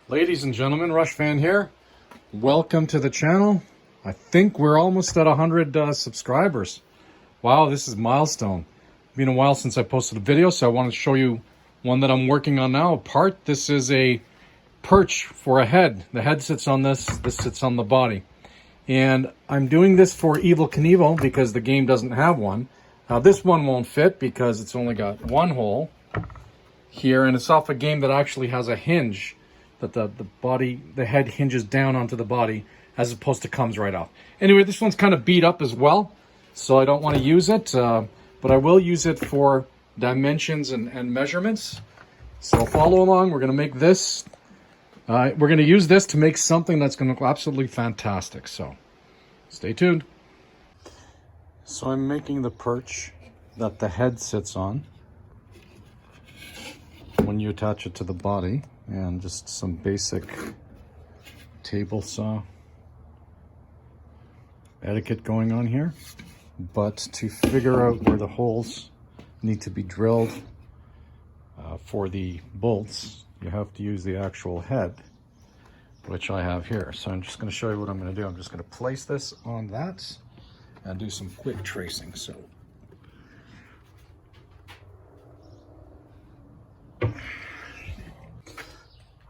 Ladies and gentlemen, Rush Fan here. Welcome to the channel. I think we're almost at 100 subscribers. Wow, this is a milestone. Been a while since I posted a video, so I want to show you one that I'm working on now. This is a perch for a head. The head sits on this sits on the body. And I'm doing this for Evel Knievel because the game doesn't have one. This one won't fit because it's only got one hole here, and it's off a game that actually has a hinge that the head hinges down onto the body as opposed to comes right off. Anyway, this one's kind of beat up as well, so I don't want to use it, but I will use it for dimensions and measurements. So follow along. We're going to make this. We're going to use this to make something that's going to look absolutely fantastic. So stay tuned. So I'm making the perch that the head sits on when you attach it to the body, and just some basic table saw etiquette going on here. But to figure out where the holes need to be drilled for the bolts, you have to use the actual head, which I have here. So I'm just going to show you what I'm going to do. I'm just going to place this on that and do some quick tracing.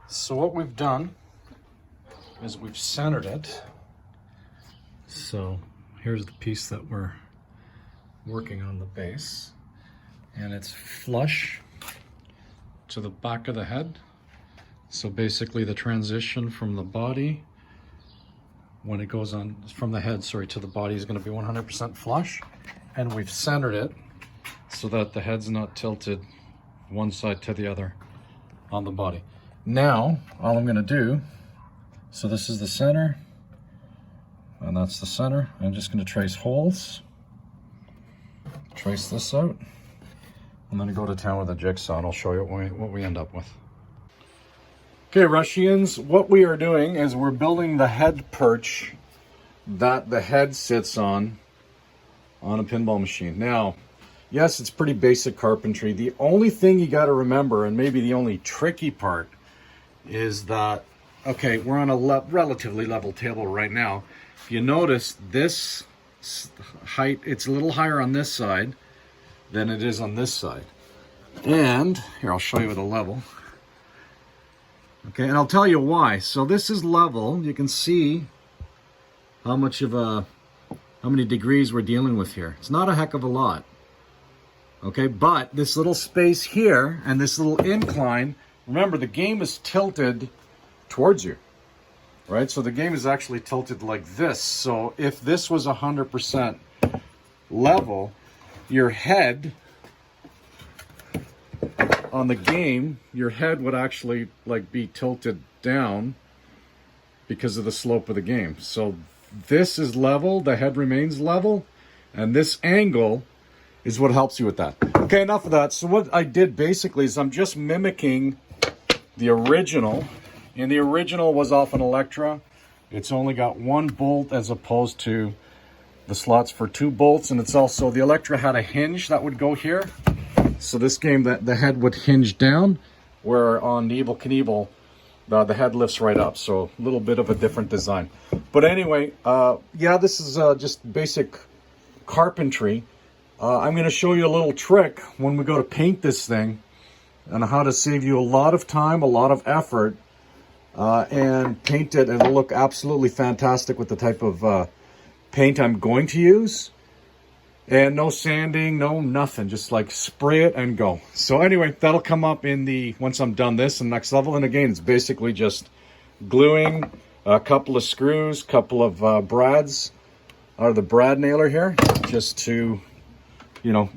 So what we've done is we've centered it. So here's the piece that we're working on, the base, and it's flush to the back of the head. So basically the transition from the body, when it goes on from the head, to the body, is going to be 100% flush. And we've centered it so that the head's not tilted one side to the other on the body. Now, all I'm going to do, so this is the center, and that's the center. I'm just going to trace holes, trace this out, and then go to town with a jigsaw, and I'll show you what we end up with. Okay, Rushians, what we are doing is we're building the head perch that the head sits on a pinball machine. Now, yes, it's pretty basic carpentry. The only thing you got to remember, and maybe the only tricky part, is that, okay, we're on a relatively level table right now. If you notice, this height, it's a little higher on this side than it is on this side. And here, I'll show you with a level. Okay, and I'll tell you why. So this is level. You can see how many degrees we're dealing with here. It's not a heck of a lot. Okay, but this little space here and this little incline, remember, the game is tilted towards you, right? So the game is actually tilted like this. So if this was 100% level, your head on the game, your head would actually be tilted down because of the slope of the game. So this is level, the head remains level, and this angle is what helps you with that. Okay, enough of that. So what I did basically is I'm just mimicking the original, and the original was off an Electra. It's only got one bolt as opposed to the slots for two bolts, and it's also, the Electra had a hinge that would go here. So this game, that the head would hinge down, where on the Evel Knievel, the head lifts right up. So a little bit of a different design. But anyway, yeah, this is just basic carpentry. I'm going to show you a little trick when we go to paint this thing, and how to save you a lot of time, a lot of effort, and paint it, and it'll look absolutely fantastic with the type of paint I'm going to use. And no sanding, no nothing, just like spray it and go. So anyway, that'll come up once I'm done this in the next level. And again, it's basically just gluing a couple of screws, couple of brads out of the brad nailer here, just to,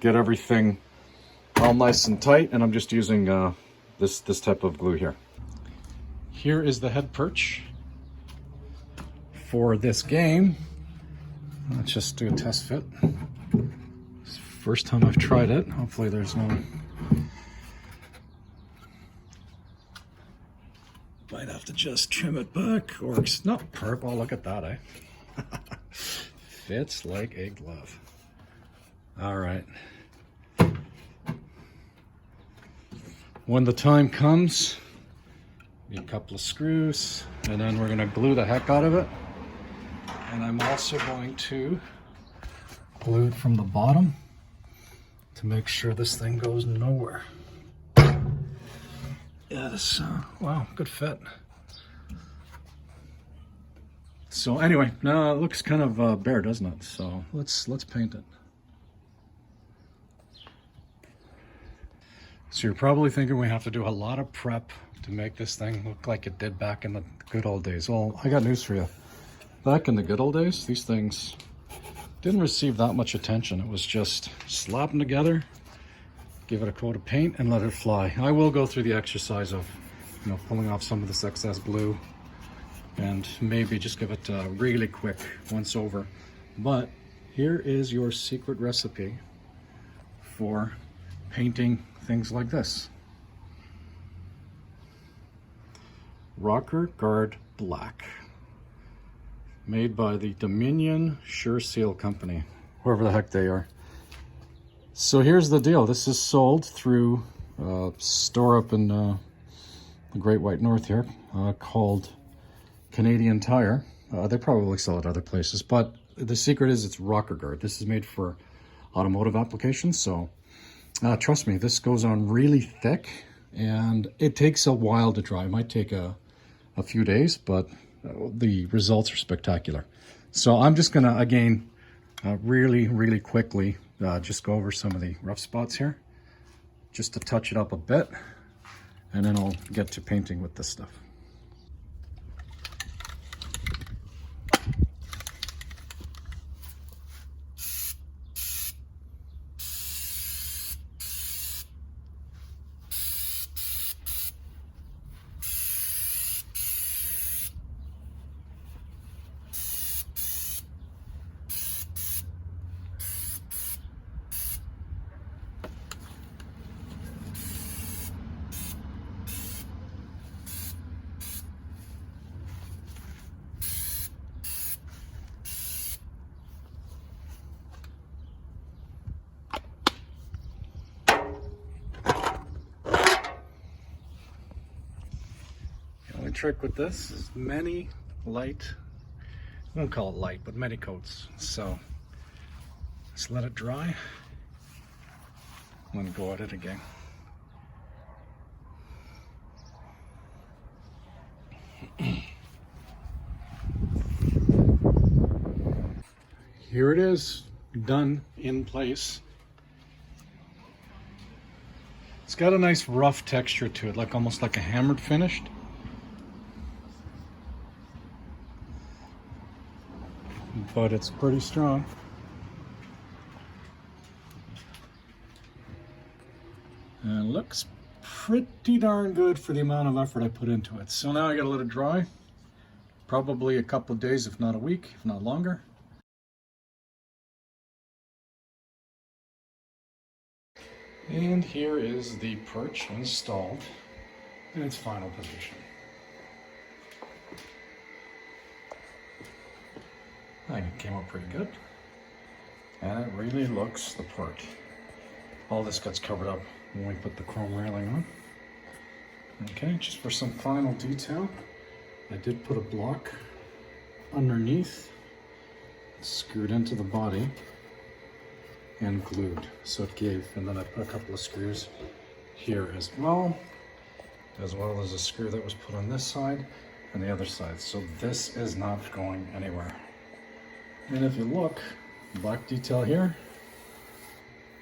get everything all nice and tight. And I'm just using this type of glue here. Here is the head perch for this game. Let's just do a test fit. It's the first time I've tried it. Hopefully there's no... Might have to just trim it back, or it's not purple. Look at that, eh? Fits like a glove. All right. When the time comes, Need a couple of screws, and then we're gonna glue the heck out of it. And I'm also going to glue it from the bottom to make sure this thing goes nowhere. Yeah, this, wow, good fit. So anyway, now it looks kind of bare, doesn't it? So let's paint it. So you're probably thinking we have to do a lot of prep to make this thing look like it did back in the good old days. Well, I got news for you. Back in the good old days, these things didn't receive that much attention. It was just slap them together, give it a coat of paint, and let it fly. I will go through the exercise of, you know, pulling off some of this excess blue and maybe just give it a really quick once over. But here is your secret recipe for painting things like this. Rocker Guard Black, made by the Dominion Sure Seal Company, whoever the heck they are. So here's the deal. This is sold through a store up in the Great White North here called Canadian Tire. They probably sell it other places, but the secret is it's Rocker Guard. This is made for automotive applications, so trust me, this goes on really thick, and it takes a while to dry. It might take a few days, but the results are spectacular. So I'm just gonna, again, really quickly just go over some of the rough spots here, just to touch it up a bit, and then I'll get to painting with this stuff. The trick with this is many light, I won't call it light, but many coats. So just let it dry and then go at it again. Here it is, done in place. It's got a nice rough texture to it, like almost like a hammered finished. But it's pretty strong. And it looks pretty darn good for the amount of effort I put into it. So now I gotta let it dry. Probably a couple of days, if not a week, if not longer. And here is the perch installed in its final position. I think it came out pretty good. And it really looks the part. All this gets covered up when we put the chrome railing on. Okay, just for some final detail, I did put a block underneath, screwed into the body, and glued, so it gave, and then I put a couple of screws here as well as a screw that was put on this side and the other side. So this is not going anywhere. And if you look, black detail here,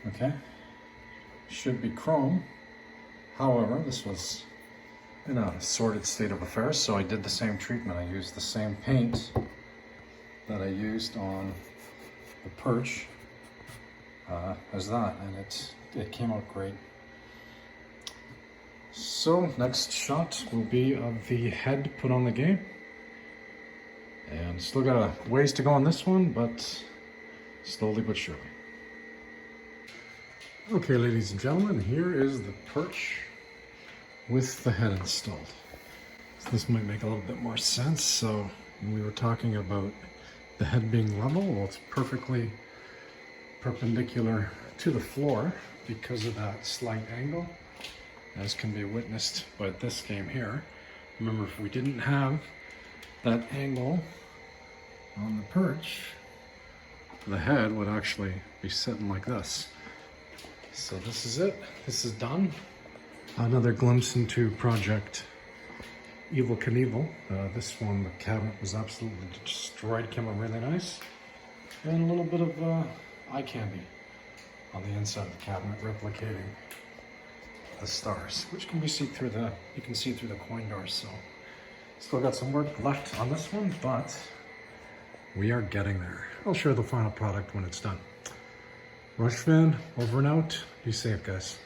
okay, should be chrome. However, this was in a sorted state of affairs, so I did the same treatment. I used the same paint that I used on the Perch as that, and it came out great. So next shot will be of the head put on the game. And still got a ways to go on this one, but slowly but surely. Okay, ladies and gentlemen, here is the Perch with the head installed. So this might make a little bit more sense. So when we were talking about the head being level, well, it's perfectly perpendicular to the floor because of that slight angle, as can be witnessed by this game here. Remember, if we didn't have that angle on the perch, the head would actually be sitting like this. So this is it. This is done. Another glimpse into Project Evel Knievel. This one, the cabinet was absolutely destroyed. Came out really nice. And a little bit of eye candy on the inside of the cabinet, replicating the stars, which can be seen through the, you can see through the coin doors. So still got some work left on this one, but we are getting there. I'll share the final product when it's done. Rush Fan, over and out. Be safe, guys.